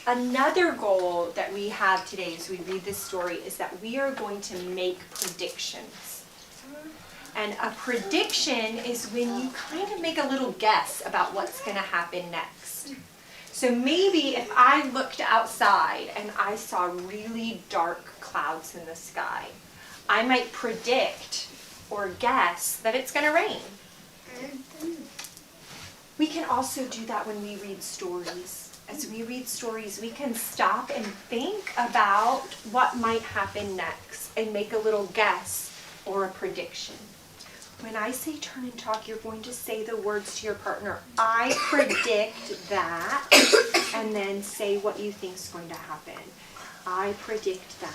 Another goal that we have today as we read this story is that we are going to make predictions. And a prediction is when you kind of make a little guess about what's going to happen next. So maybe if I looked outside and I saw really dark clouds in the sky, I might predict or guess that it's going to rain. We can also do that when we read stories. As we read stories, we can stop and think about what might happen next and make a little guess or a prediction. When I say turn and talk, you're going to say the words to your partner, I predict that, and then say what you think is going to happen. I predict that.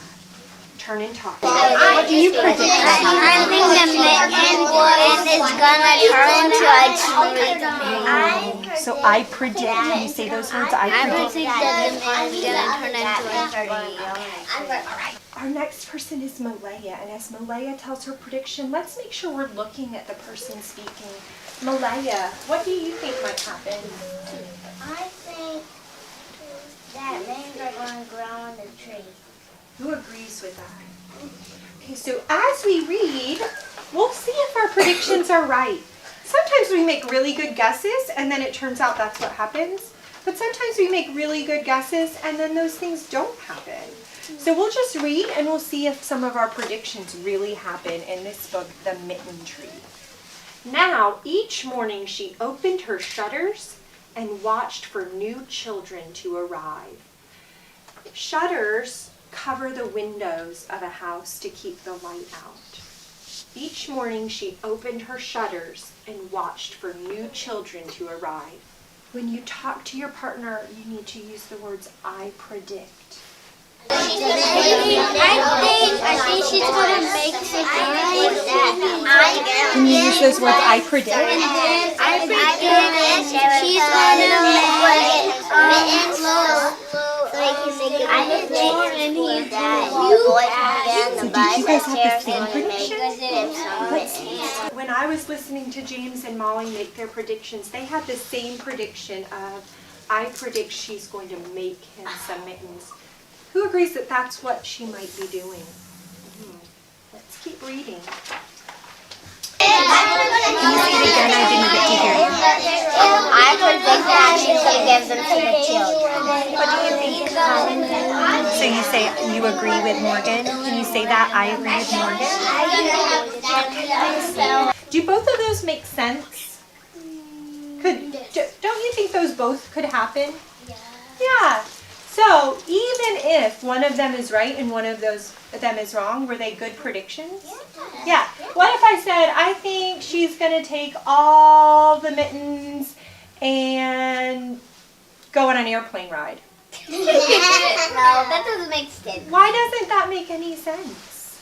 Turn and talk. What do you predict? I think the mitten is gonna turn into a tree. So I predict. Can you say those words? I predict. that the mitten is gonna turn into a tree. All right. Our next person is Malaya, and as Malaya tells her prediction, let's make sure we're looking at the person speaking. Malaya, what do you think might happen? I think that mittens are going to grow on the tree. Who agrees with that? Okay, so as we read, we'll see if our predictions are right. Sometimes we make really good guesses, and then it turns out that's what happens. But sometimes we make really good guesses, and then those things don't happen. So we'll just read, and we'll see if some of our predictions really happen in this book, The Mitten Tree. Now, each morning she opened her shutters and watched for new children to arrive. Shutters cover the windows of a house to keep the light out. Each morning she opened her shutters and watched for new children to arrive. When you talk to your partner, you need to use the words, I predict. I think she's going to make Can you use those words, I predict? I predict she's going to make mittens so they can make it more and he's So did you guys have the same prediction? When I was listening to James and Molly make their predictions, they had the same prediction of, I predict she's going to make him some mittens. Who agrees that that's what she might be doing? Let's keep reading. Can you say it again? I didn't get to hear you. I predict that she's going to give them to the children. What do you think? So you say you agree with Morgan? Can you say that? I agree with Morgan? Do both of those make sense? Don't you think those both could happen? Yeah. So even if one of them is right and one of them is wrong, were they good predictions? Yeah. What if I said, I think she's going to take all the mittens and go on an airplane ride? No, that doesn't make sense. Why doesn't that make any sense?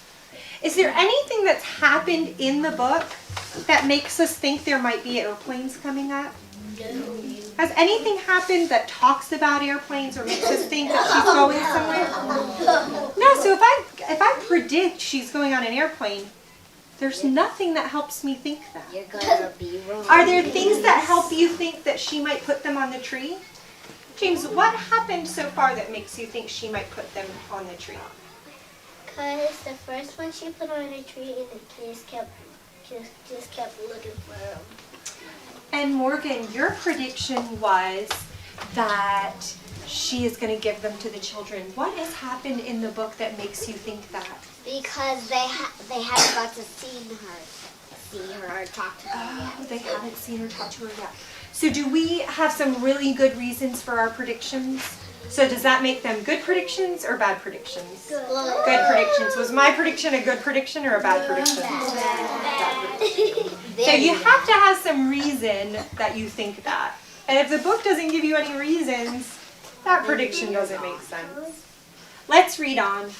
Is there anything that's happened in the book that makes us think there might be airplanes coming up? Has anything happened that talks about airplanes or makes us think that she's going somewhere? No, so if I predict she's going on an airplane, there's nothing that helps me think that. You're gonna be wrong. Are there things that help you think that she might put them on the tree? James, what happened so far that makes you think she might put them on the tree? Because the first one she put on the tree and the kids just kept looking for them. And Morgan, your prediction was that she is going to give them to the children. What has happened in the book that makes you think that? Because they haven't got to see her or talk to her yet. They haven't seen her talk to her yet. So do we have some really good reasons for our predictions? So does that make them good predictions or bad predictions? Good predictions. Was my prediction a good prediction or a bad prediction? Bad prediction. So you have to have some reason that you think that. And if the book doesn't give you any reasons, that prediction doesn't make sense. Let's read on.